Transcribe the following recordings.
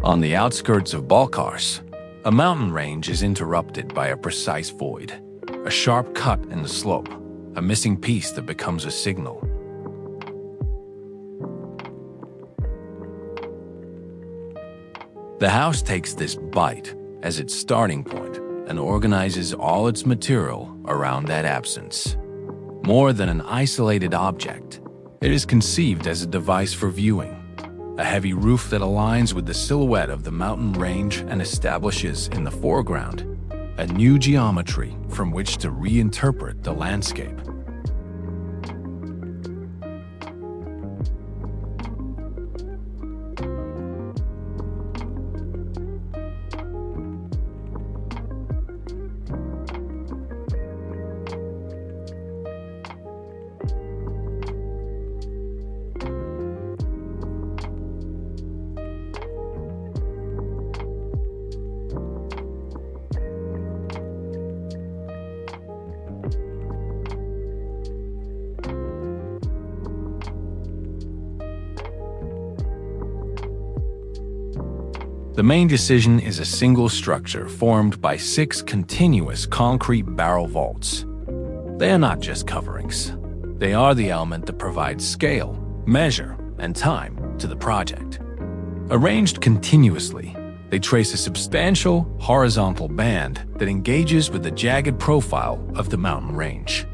On the outskirts of Balcarce, a mountain range is interrupted by a precise void, a sharp cut in the slope, a missing piece that becomes a signal. The house takes this bite as its starting point and organizes all its material around that absence. More than an isolated object, it is conceived as a device for viewing, a heavy roof that aligns with the silhouette of the mountain range and establishes in the foreground a new geometry from which to reinterpret the landscape. The main decision is a single structure formed by 6 continuous concrete barrel vaults. They are not just coverings. They are the element that provides scale, measure, and time to the project. Arranged continuously, they trace a substantial horizontal band that engages with the jagged profile of the mountain range.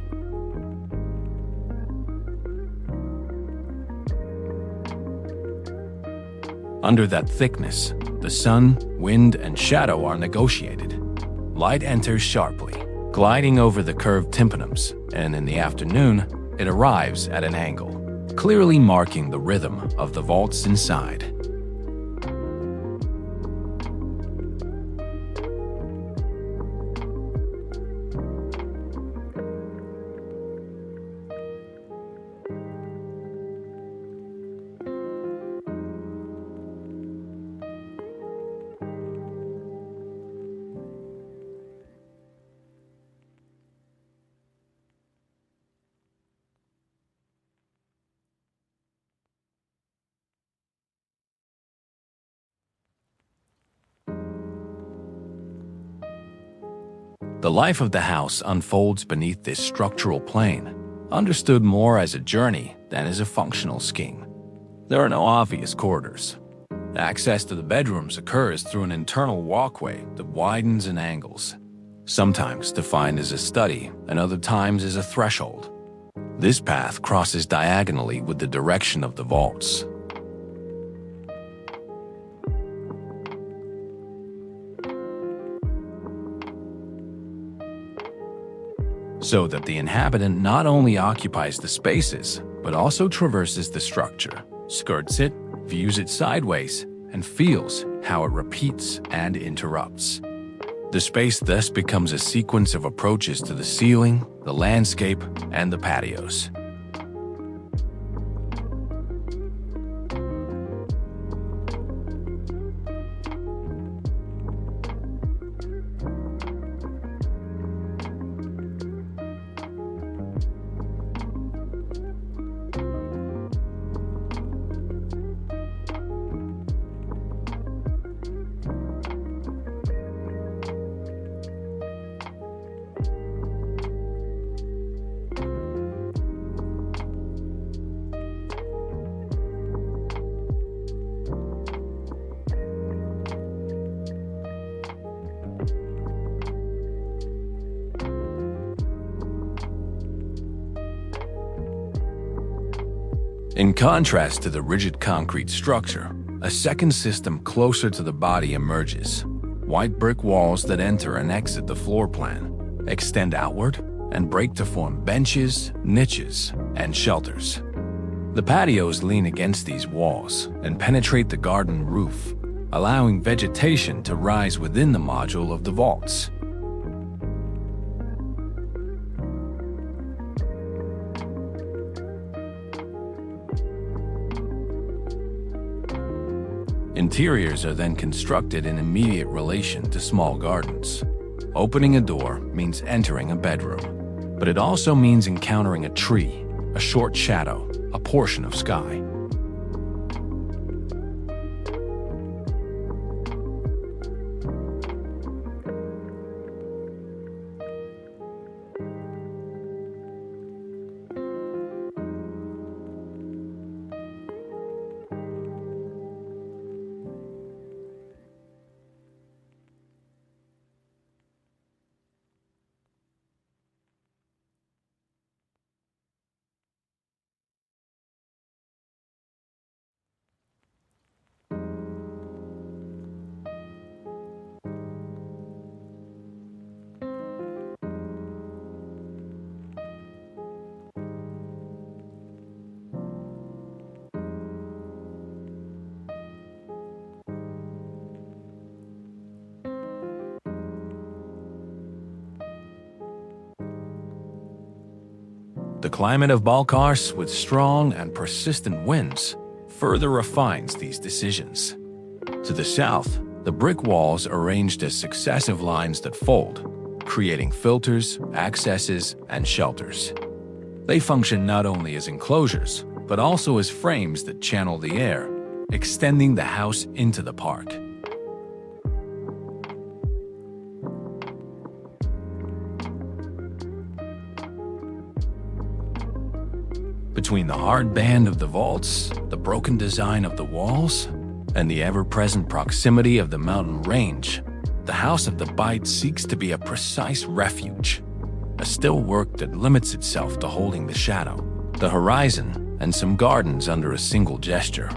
Under that thickness, the sun, wind, and shadow are negotiated. Light enters sharply, gliding over the curved tympanums, and in the afternoon, it arrives at an angle, clearly marking the rhythm of the vaults inside. The life of the house unfolds beneath this structural plane, understood more as a journey than as a functional scheme. There are no obvious corridors. Access to the bedrooms occurs through an internal walkway that widens and angles, sometimes defined as a study and other times as a threshold. This path crosses diagonally with the direction of the vaults. So that the inhabitant not only occupies the spaces, but also traverses the structure, skirts it, views it sideways, and feels how it repeats and interrupts. The space thus becomes a sequence of approaches to the ceiling, the landscape, and the patios. In contrast to the rigid concrete structure, a second system closer to the body emerges. White brick walls that enter and exit the floor plan, extend outward, and break to form benches, niches, and shelters. The patios lean against these walls and penetrate the garden roof, allowing vegetation to rise within the module of the vaults. Interiors are then constructed in immediate relation to small gardens. Opening a door means entering a bedroom, but it also means encountering a tree, a short shadow, a portion of sky. The climate of Balcarce, with strong and persistent winds, further refines these decisions. To the south, the brick walls arranged as successive lines that fold, creating filters, accesses, and shelters. They function not only as enclosures, but also as frames that channel the air, extending the house into the park. Between the hard band of the vaults, the broken design of the walls, and the ever-present proximity of the mountain range, the House of the Bite seeks to be a precise refuge, a still work that limits itself to holding the shadow, the horizon, and some gardens under a single gesture.